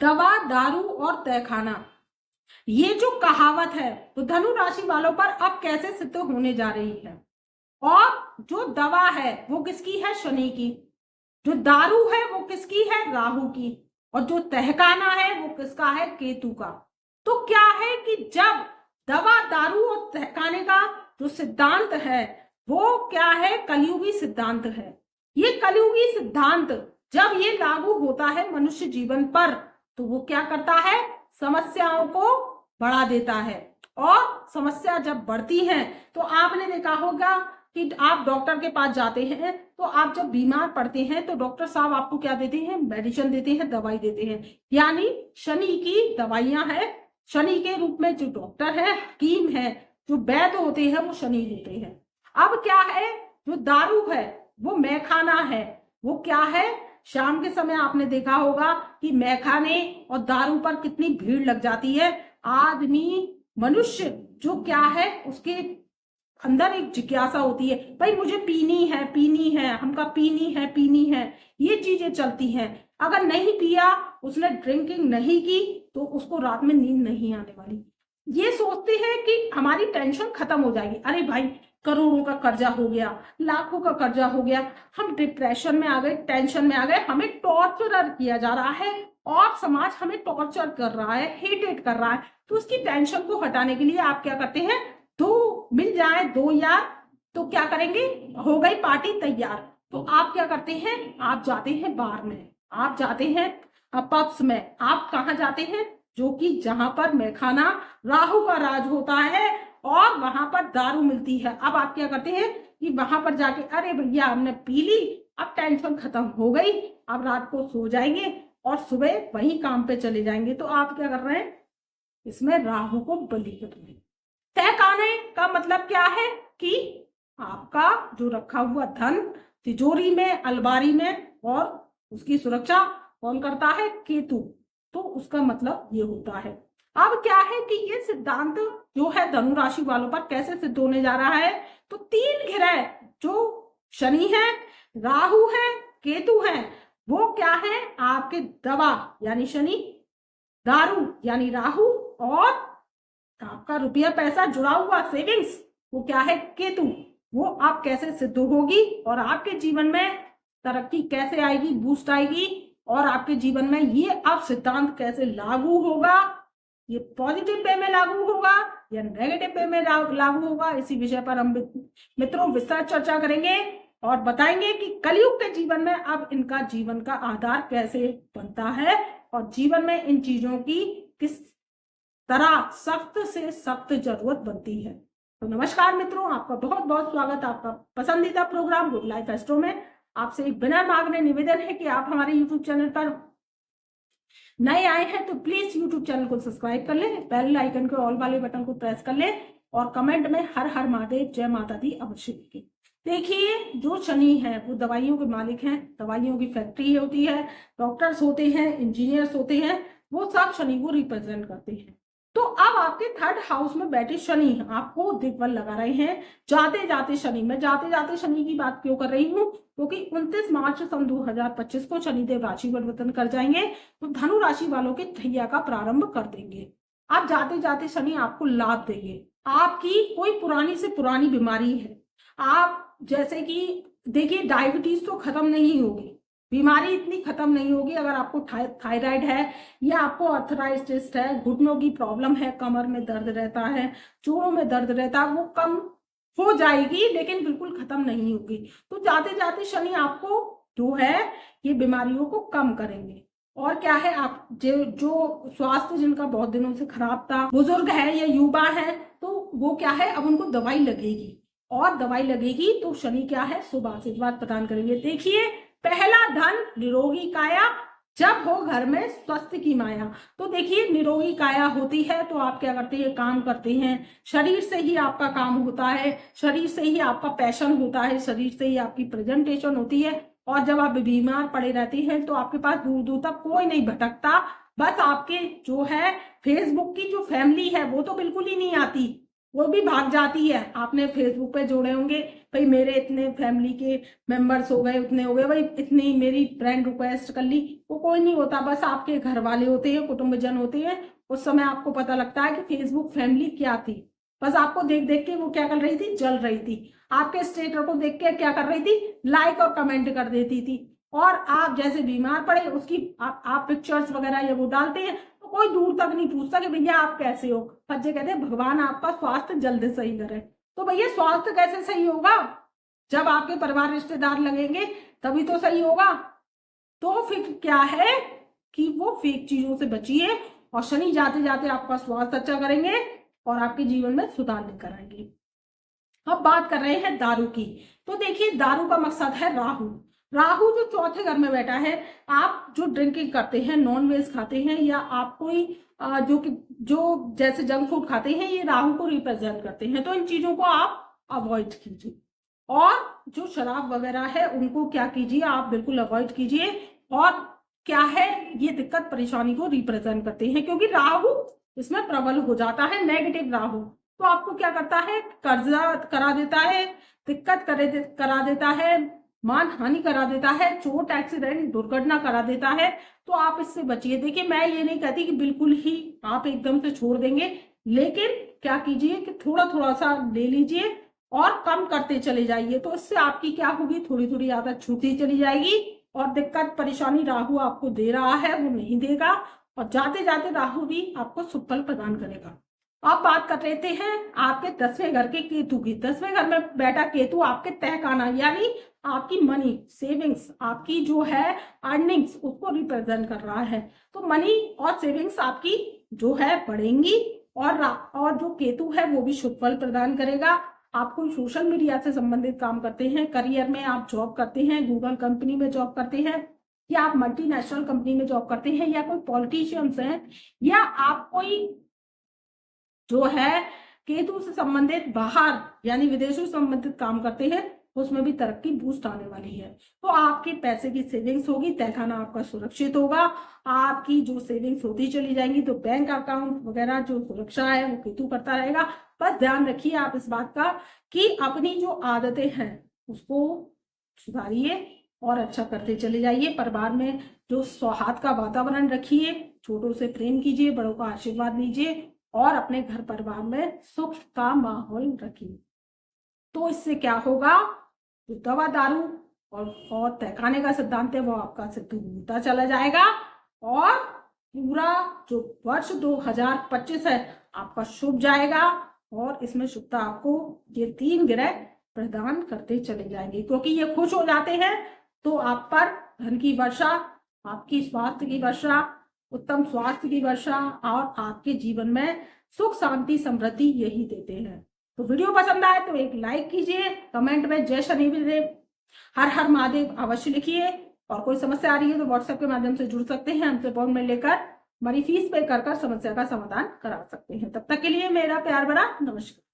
दवा, दारू और तहखाना, ये जो कहावत है तो धनु राशि वालों पर अब कैसे सिद्ध होने जा रही है। और जो दवा है वो किसकी है, शनि की। जो दारू है वो किसकी है, राहु की। और जो तहखाना है वो किसका है, केतु का। तो क्या है कि जब दवा, दारू और तहखाने का जो सिद्धांत है वो क्या है, कलयुगी सिद्धांत है। ये कलयुगी सिद्धांत जब ये लागू होता है मनुष्य जीवन पर तो वो क्या करता है, समस्याओं को बढ़ा देता है। और समस्या जब बढ़ती है तो आपने देखा होगा कि आप डॉक्टर के पास जाते हैं तो आप जब बीमार पड़ते हैं तो डॉक्टर साहब आपको क्या देते हैं, मेडिसिन देते हैं, दवाई देते हैं। यानी शनि की दवाइयां हैं। शनि के रूप में जो डॉक्टर है, हकीम है, जो वैद्य होते हैं वो शनि होते हैं। अब क्या है, जो दारू है वो मैखाना है। वो क्या है, शाम के समय आपने देखा होगा कि मैखाने और दारू पर कितनी भीड़ लग जाती है। आदमी, मनुष्य जो क्या है, उसके अंदर एक जिज्ञासा होती है, भाई मुझे पीनी है, पीनी है, हमका पीनी है, पीनी है, ये चीजें चलती हैं। अगर नहीं पिया, उसने ड्रिंकिंग नहीं की तो उसको रात में नींद नहीं आने वाली। ये सोचते हैं कि हमारी टेंशन खत्म हो जाएगी। अरे भाई, करोड़ों का कर्जा हो गया, लाखों का कर्जा हो गया, हम डिप्रेशन में आ गए, टेंशन में आ गए, हमें टॉर्चर किया जा रहा है और समाज हमें टॉर्चर कर रहा है, हेटेड कर रहा है। तो उसकी टेंशन को हटाने के लिए आप क्या करते हैं, दो मिल जाए, दो यार, तो क्या करेंगे, हो गई पार्टी तैयार। तो आप क्या करते हैं, आप जाते हैं बार में, आप जाते हैं पब्स में। आप कहाँ जाते हैं, जो कि जहां पर मैखाना, राहु का राज होता है और वहां पर दारू मिलती है। अब आप क्या करते हैं कि वहां पर जाके, अरे भैया हमने पी ली, अब टेंशन खत्म हो गई, अब रात को सो जाएंगे और सुबह वही काम पे चले जाएंगे। तो आप क्या कर रहे हैं, इसमें राहु को बलि कर रहे हैं। तहखाने का मतलब क्या है कि आपका जो रखा हुआ धन तिजोरी में, अलमारी में, और उसकी सुरक्षा कौन करता है, केतु। तो उसका मतलब ये होता है। अब क्या है कि ये सिद्धांत जो है धनु राशि वालों पर कैसे सिद्ध होने जा रहा है। तो तीन ग्रह जो शनि है, राहु है, केतु है, वो क्या है, आपके दवा यानी शनि, दारू यानी राहु, और आपका रुपया पैसा जुड़ा हुआ सेविंग्स वो क्या है, केतु। वो आप कैसे सिद्ध होगी और आपके जीवन में तरक्की कैसे आएगी, बूस्ट आएगी, और आपके जीवन में ये अब सिद्धांत कैसे लागू होगा, ये पॉजिटिव वे में लागू होगा या नेगेटिव वे में लागू होगा, इसी विषय पर हम मित्रों विस्तार चर्चा करेंगे और बताएंगे कि कलयुग के जीवन में अब इनका जीवन का आधार कैसे बनता है और जीवन में इन चीजों की किस तरह सख्त से सख्त जरूरत बनती है। तो नमस्कार मित्रों, आपका बहुत बहुत स्वागत आपका पसंदीदा प्रोग्राम गुड लाइफ एस्ट्रो में। आपसे एक बिना मांगने निवेदन है कि आप हमारे यूट्यूब चैनल पर नए आए हैं तो प्लीज यूट्यूब चैनल को सब्सक्राइब कर लें, बेल आइकन के ऑल वाले बटन को प्रेस कर लें और कमेंट में हर हर महादेव, जय माता दी अवश्य लिखें। देखिए, जो शनि है वो दवाइयों के मालिक हैं, दवाइयों की फैक्ट्री होती है, डॉक्टर्स होते हैं, इंजीनियर्स होते हैं, वो सब शनि को रिप्रेजेंट करते हैं। तो अब आपके थर्ड हाउस में बैठे शनि आपको दिग्बल लगा रहे हैं। जाते जाते शनि, मैं जाते जाते शनि की बात क्यों कर रही हूँ, क्योंकि 29 मार्च सन 2025 को शनिदेव राशि परिवर्तन कर जाएंगे तो धनु राशि वालों के ध्येय का प्रारंभ कर देंगे। आप जाते जाते शनि आपको लाभ देंगे। आपकी कोई पुरानी से पुरानी बीमारी है, आप जैसे कि देखिए डायबिटीज तो खत्म नहीं होगी, बीमारी इतनी खत्म नहीं होगी। अगर आपको थायराइड है या आपको अर्थराइटिस है, घुटनों की प्रॉब्लम है, कमर में दर्द रहता है, जोड़ों में दर्द रहता है, वो कम हो जाएगी लेकिन बिल्कुल खत्म नहीं होगी। तो जाते जाते शनि आपको जो है ये बीमारियों को कम करेंगे। और क्या है, आप जो स्वास्थ्य जिनका बहुत दिनों से खराब था, बुजुर्ग है या युवा है, तो वो क्या है, अब उनको दवाई लगेगी और दवाई लगेगी तो शनि क्या है, शुभ आशीर्वाद प्रदान करेंगे। देखिए, पहला धन निरोगी काया, जब हो घर में स्वस्थ की माया। तो देखिए, निरोगी काया होती है तो आप क्या करते हैं, काम करते हैं, शरीर से ही आपका काम होता है, शरीर से ही आपका पैशन होता है, शरीर से ही आपकी प्रेजेंटेशन होती है। और जब आप बीमार पड़े रहते हैं तो आपके पास दूर दूर तक कोई नहीं भटकता, बस आपके जो है फेसबुक की जो फैमिली है वो तो बिल्कुल ही नहीं आती, वो भी भाग जाती है। आपने फेसबुक पे जोड़े होंगे, भाई मेरे इतने फैमिली के मेंबर्स हो गए, उतने हो गए, भाई इतनी मेरी फ्रेंड रिक्वेस्ट कर ली। वो कोई नहीं होता, बस आपके घर वाले होते हैं, कुटुंबजन होते हैं। उस समय आपको पता लगता है कि फेसबुक फैमिली क्या थी। बस आपको देख देख के वो क्या कर रही थी, जल रही थी। आपके स्टेटस को देख के क्या कर रही थी, लाइक और कमेंट कर देती थी। और आप जैसे बीमार पड़े, उसकी आप पिक्चर्स वगैरह ये वो डालते हैं, तो कोई दूर तक नहीं पूछता कि भैया आप कैसे हो। बच्चे कहते हैं भगवान आपका स्वास्थ्य जल्दी सही करे। तो भैया स्वास्थ्य कैसे सही होगा, जब आपके परिवार रिश्तेदार लगेंगे तभी तो सही होगा। तो फिर क्या है कि वो फेक चीजों से बचिए, और शनि जाते जाते आपका स्वास्थ्य अच्छा करेंगे और आपके जीवन में सुधार लेकर आएंगे। अब बात कर रहे हैं दारू की। तो देखिए, दारू का मकसद है राहु। राहु जो चौथे घर में बैठा है, आप जो ड्रिंकिंग करते हैं, नॉन वेज खाते हैं, या आप कोई जो जैसे जंक फूड खाते हैं, ये राहु को रिप्रेजेंट करते हैं। तो इन चीजों को आप अवॉइड कीजिए। और जो शराब वगैरह है उनको क्या कीजिए, आप बिल्कुल अवॉइड कीजिए। और क्या है, ये दिक्कत परेशानी को रिप्रेजेंट करते हैं, क्योंकि राहु इसमें प्रबल हो जाता है, नेगेटिव राहु। तो आपको क्या करता है, कर्जा करा देता है, दिक्कत करा देता है, मान हानि करा देता है, चोट एक्सीडेंट दुर्घटना करा देता है। तो आप इससे बचिए। देखिए, मैं ये नहीं कहती कि बिल्कुल ही आप एकदम से छोड़ देंगे, लेकिन क्या कीजिए कि थोड़ा थोड़ा सा ले लीजिए और कम करते चले जाइए। तो इससे आपकी क्या होगी, थोड़ी थोड़ी आदत छूटती चली जाएगी, और दिक्कत परेशानी राहु आपको दे रहा है वो नहीं देगा, और जाते जाते राहु भी आपको सुफल प्रदान करेगा। आप बात कर लेते हैं आपके 10वें घर के केतु की। 10वें घर में बैठा केतु आपके तहखाना, यानी आपकी मनी सेविंग्स, आपकी जो है अर्निंग्स, उसको रिप्रेजेंट कर रहा है। तो मनी और सेविंग्स आपकी जो है बढ़ेंगी, और जो केतु है वो भी शुभ फल प्रदान करेगा। आप कोई सोशल मीडिया से संबंधित काम करते हैं, करियर में आप जॉब करते हैं, गूगल कंपनी में जॉब करते हैं, या आप मल्टीनेशनल कंपनी में जॉब करते हैं, या कोई पॉलिटिशियंस हैं, या आप कोई जो है केतु से संबंधित बाहर यानी विदेशों से संबंधित काम करते हैं, उसमें भी तरक्की बूस्ट आने वाली है। तो आपके पैसे की सेविंग्स होगी, तहखाना आपका सुरक्षित होगा, आपकी जो सेविंग्स होती चली जाएंगी। तो बैंक अकाउंट वगैरह जो सुरक्षा है वो केतु करता रहेगा। बस ध्यान रखिए आप इस बात का कि अपनी जो आदतें हैं उसको सुधारिए और अच्छा करते चले जाइए। परिवार में जो सौहार्द का वातावरण रखिए, छोटों से प्रेम कीजिए, बड़ों का आशीर्वाद लीजिए, और अपने घर परिवार में सुख का माहौल रखिए। तो इससे क्या होगा, जो दवा दारू और तहखाने का सिद्धांत है वो आपका सिद्ध होता चला जाएगा, और पूरा जो वर्ष 2025 है आपका शुभ जाएगा। और इसमें शुभता आपको ये 3 ग्रह प्रदान करते चले जाएंगे, क्योंकि ये खुश हो जाते हैं तो आप पर धन की वर्षा, आपकी स्वास्थ्य की वर्षा, उत्तम स्वास्थ्य की वर्षा, और आपके जीवन में सुख शांति समृद्धि यही देते हैं। तो वीडियो पसंद आए तो एक लाइक कीजिए, कमेंट में जय शनिदेव, हर हर महादेव अवश्य लिखिए। और कोई समस्या आ रही है तो व्हाट्सएप के माध्यम से जुड़ सकते हैं, हमसे अपॉइंटमेंट लेकर हमारी फीस पे कर समस्या का समाधान करा सकते हैं। तब तक के लिए मेरा प्यार भरा नमस्कार।